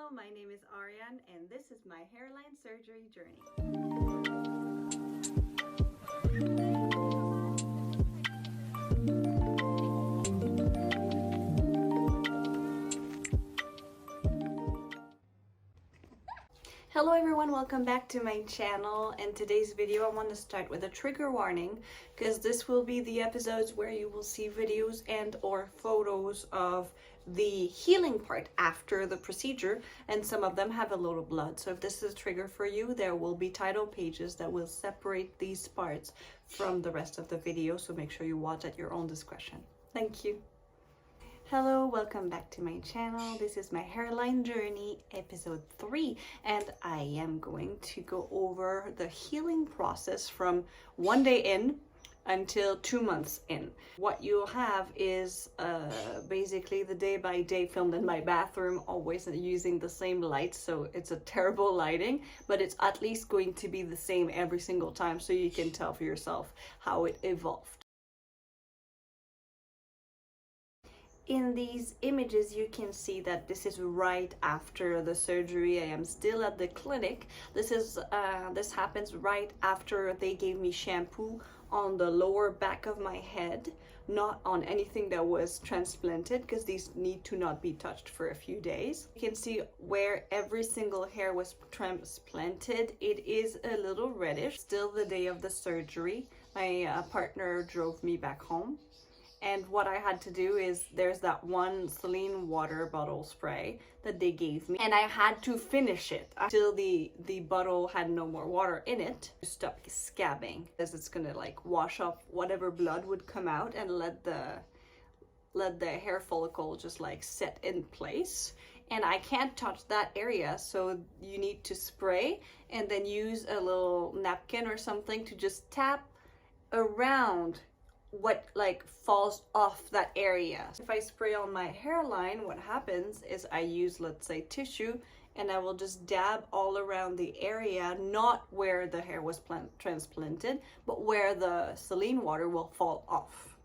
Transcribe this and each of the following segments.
Hello, my name is Ariane and this is my hairline surgery journey. Hello everyone, welcome back to my channel. In today's video I want to start with a trigger warning because this will be the episodes where you will see videos and or photos of the healing part after the procedure, and some of them have a little blood. So if this is a trigger for you, there will be title pages that will separate these parts from the rest of the video, so make sure you watch at your own discretion. Thank you. Hello, welcome back to my channel. This is my hairline journey episode 3, and I am going to go over the healing process from 1 day in until 2 months in. What you'll have is basically the day by day filmed in my bathroom, always using the same light, so it's a terrible lighting, but it's at least going to be the same every single time, so you can tell for yourself how it evolved. In these images you can see that this is right after the surgery. I am still at the clinic. This happens right after they gave me shampoo on the lower back of my head, not on anything that was transplanted, because these need to not be touched for a few days. You can see where every single hair was transplanted. It is a little reddish. Still the day of the surgery, my partner drove me back home. And what I had to do is, there's that one saline water bottle spray that they gave me, and I had to finish it until the bottle had no more water in it to stop scabbing, because it's gonna like wash off whatever blood would come out and let the hair follicle just like set in place. And I can't touch that area, so you need to spray and then use a little napkin or something to just tap around what like falls off that area. If I spray on my hairline, what happens is I use, let's say, tissue, and I will just dab all around the area, not where the hair was transplanted, but where the saline water will fall off.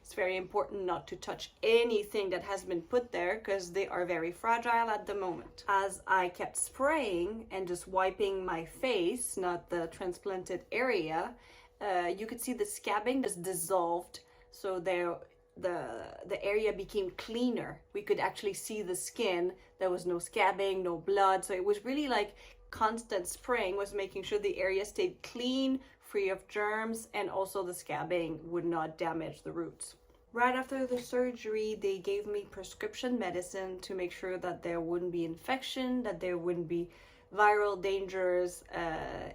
It's very important not to touch anything that has been put there, because they are very fragile at the moment. As I kept spraying and just wiping my face, not the transplanted area, you could see the scabbing just dissolved, so the area became cleaner. We could actually see the skin. There was no scabbing, no blood, so it was really like constant spraying was making sure the area stayed clean, free of germs, and also the scabbing would not damage the roots. Right after the surgery, they gave me prescription medicine to make sure that there wouldn't be infection, that there wouldn't be viral dangers,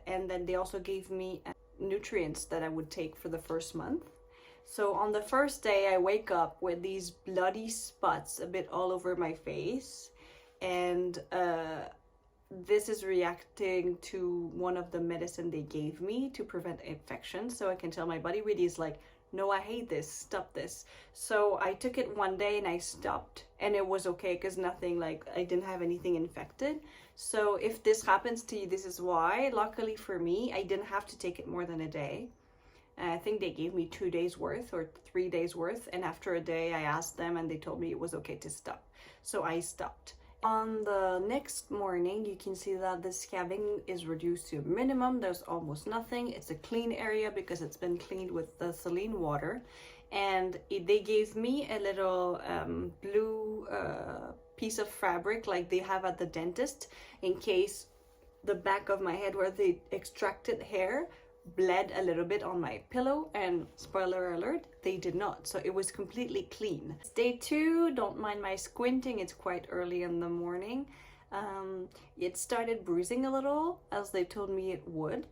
and then they also gave me nutrients that I would take for the first month. So on the first day, I wake up with these bloody spots a bit all over my face, and this is reacting to one of the medicine they gave me to prevent infection. So I can tell my body really is like, no, I hate this, stop this. So I took it one day and I stopped, and it was okay, because nothing, like, I didn't have anything infected. So if this happens to you, this is why. Luckily for me, I didn't have to take it more than a day. I think they gave me 2 days worth or 3 days worth, and after a day I asked them and they told me it was okay to stop. So I stopped. On the next morning, you can see that the scabbing is reduced to a minimum. There's almost nothing. It's a clean area because it's been cleaned with the saline water. And they gave me a little blue piece of fabric like they have at the dentist, in case the back of my head where they extracted hair bled a little bit on my pillow, and spoiler alert, they did not. So it was completely clean. Day 2, don't mind my squinting, it's quite early in the morning. It started bruising a little, as they told me it would,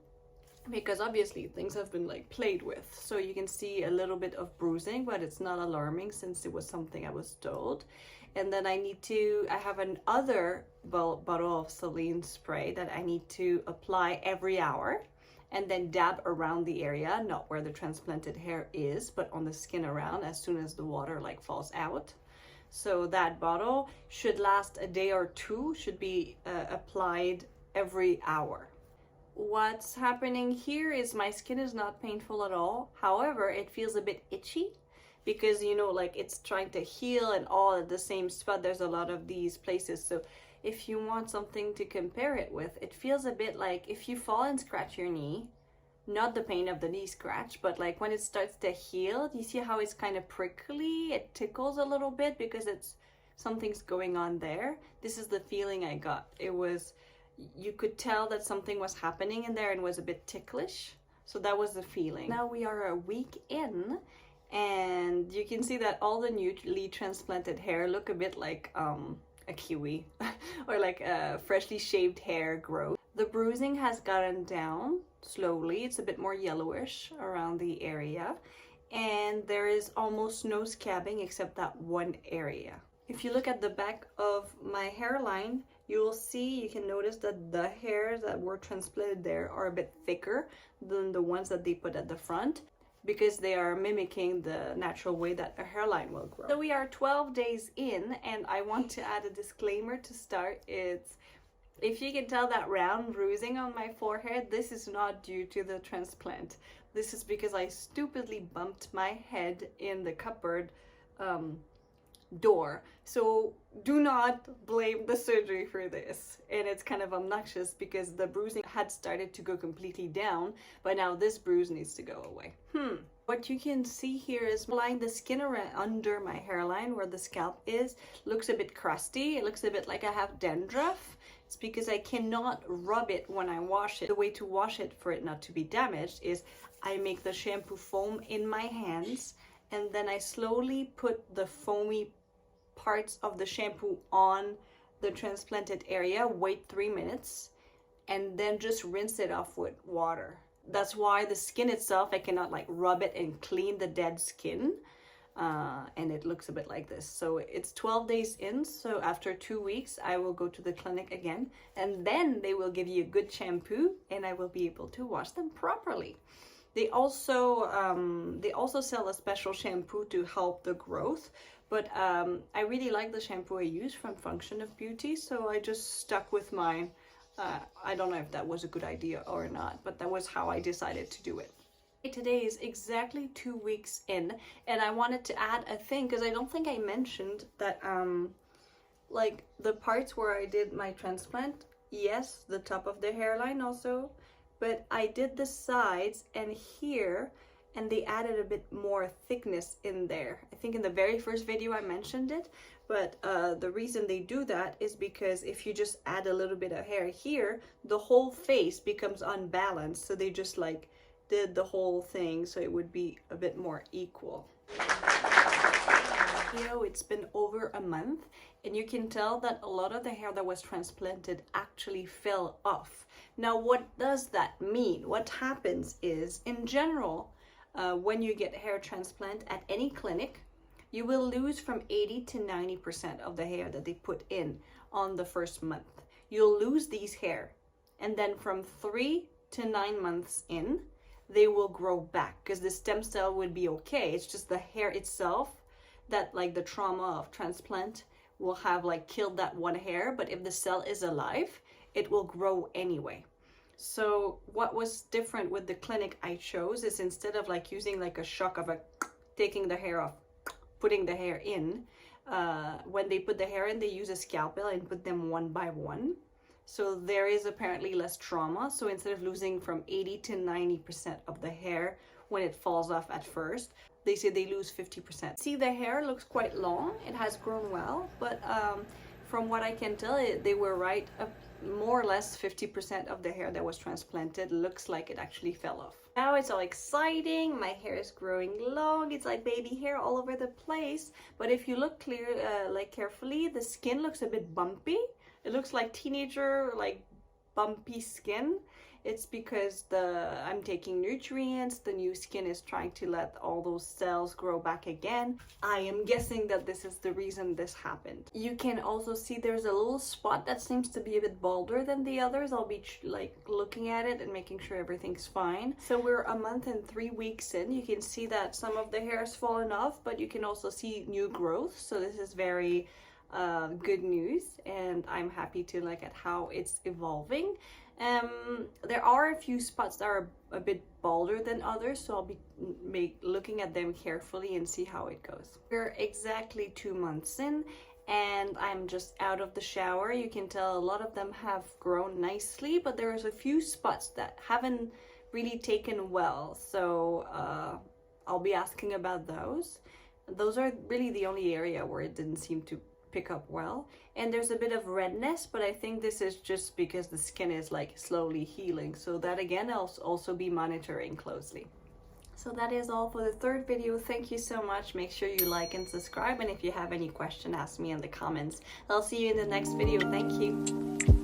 because obviously things have been like played with. So you can see a little bit of bruising, but it's not alarming since it was something I was told. And then I have another bottle of saline spray that I need to apply every hour, and then dab around the area, not where the transplanted hair is, but on the skin around as soon as the water like falls out. So that bottle should last a day or 2, should be applied every hour. What's happening here is my skin is not painful at all. However, it feels a bit itchy, because, you know, like it's trying to heal and all at the same spot. There's a lot of these places, so if you want something to compare it with, it feels a bit like if you fall and scratch your knee, not the pain of the knee scratch, but like when it starts to heal, you see how it's kind of prickly? It tickles a little bit because it's something's going on there. This is the feeling I got. It was, you could tell that something was happening in there and was a bit ticklish. So that was the feeling. Now we are a week in, and you can see that all the newly transplanted hair look a bit like a kiwi or like a freshly shaved hair growth. The bruising has gotten down slowly. It's a bit more yellowish around the area, and there is almost no scabbing except that one area. If you look at the back of my hairline, you will see, you can notice that the hairs that were transplanted there are a bit thicker than the ones that they put at the front, because they are mimicking the natural way that a hairline will grow. So we are 12 days in, and I want to add a disclaimer to start. It's, if you can tell that round bruising on my forehead, this is not due to the transplant. This is because I stupidly bumped my head in the cupboard door. So do not blame the surgery for this. And it's kind of obnoxious because the bruising had started to go completely down, but now this bruise needs to go away. What you can see here is the skin around under my hairline where the scalp is looks a bit crusty. It looks a bit like I have dandruff. It's because I cannot rub it when I wash it. The way to wash it for it not to be damaged is I make the shampoo foam in my hands, and then I slowly put the foamy parts of the shampoo on the transplanted area, wait 3 minutes, and then just rinse it off with water. That's why the skin itself, I cannot like rub it and clean the dead skin, and it looks a bit like this. So it's 12 days in, so after 2 weeks I will go to the clinic again, and then they will give you a good shampoo and I will be able to wash them properly. They also sell a special shampoo to help the growth, but I really like the shampoo I use from Function of Beauty, so I just stuck with mine. I don't know if that was a good idea or not, but that was how I decided to do it. Today is exactly 2 weeks in, and I wanted to add a thing because I don't think I mentioned that like the parts where I did my transplant, yes, the top of the hairline also, but I did the sides and here, and they added a bit more thickness in there. I think in the very first video I mentioned it, but the reason they do that is because if you just add a little bit of hair here, the whole face becomes unbalanced. So they just like did the whole thing so it would be a bit more equal. You know, it's been over a month, and you can tell that a lot of the hair that was transplanted actually fell off. Now, what does that mean? What happens is, in general, when you get hair transplant at any clinic, you will lose from 80 to 90% of the hair that they put in on the first month. You'll lose these hair, and then from 3 to 9 months in, they will grow back because the stem cell would be okay. It's just the hair itself that like the trauma of transplant will have like killed that one hair, but if the cell is alive, it will grow anyway. So what was different with the clinic I chose is instead of like using like a shock of a taking the hair off, putting the hair in, when they put the hair in, they use a scalpel and put them one by one. So there is apparently less trauma. So instead of losing from 80 to 90% of the hair when it falls off at first, they say they lose 50%. See, the hair looks quite long. It has grown well, but from what I can tell, they were right. More or less 50% of the hair that was transplanted looks like it actually fell off. Now it's all exciting. My hair is growing long. It's like baby hair all over the place. But if you look carefully, the skin looks a bit bumpy. It looks like teenager, like bumpy skin. It's because I'm taking nutrients. The new skin is trying to let all those cells grow back again. I am guessing that this is the reason this happened. You can also see there's a little spot that seems to be a bit bolder than the others. I'll be like looking at it and making sure everything's fine. So we're a month and 3 weeks in. You can see that some of the hair has fallen off, but you can also see new growth. So this is very good news, and I'm happy to look at how it's evolving. There are a few spots that are a bit bolder than others, so I'll be looking at them carefully and see how it goes. We're exactly 2 months in, and I'm just out of the shower. You can tell a lot of them have grown nicely, but there's a few spots that haven't really taken well, so I'll be asking about those. Those are really the only area where it didn't seem to pick up well. And there's a bit of redness, but I think this is just because the skin is like slowly healing, so that again I'll also be monitoring closely. So that is all for the third video. Thank you so much. Make sure you like and subscribe, and if you have any question, ask me in the comments. I'll see you in the next video. Thank you.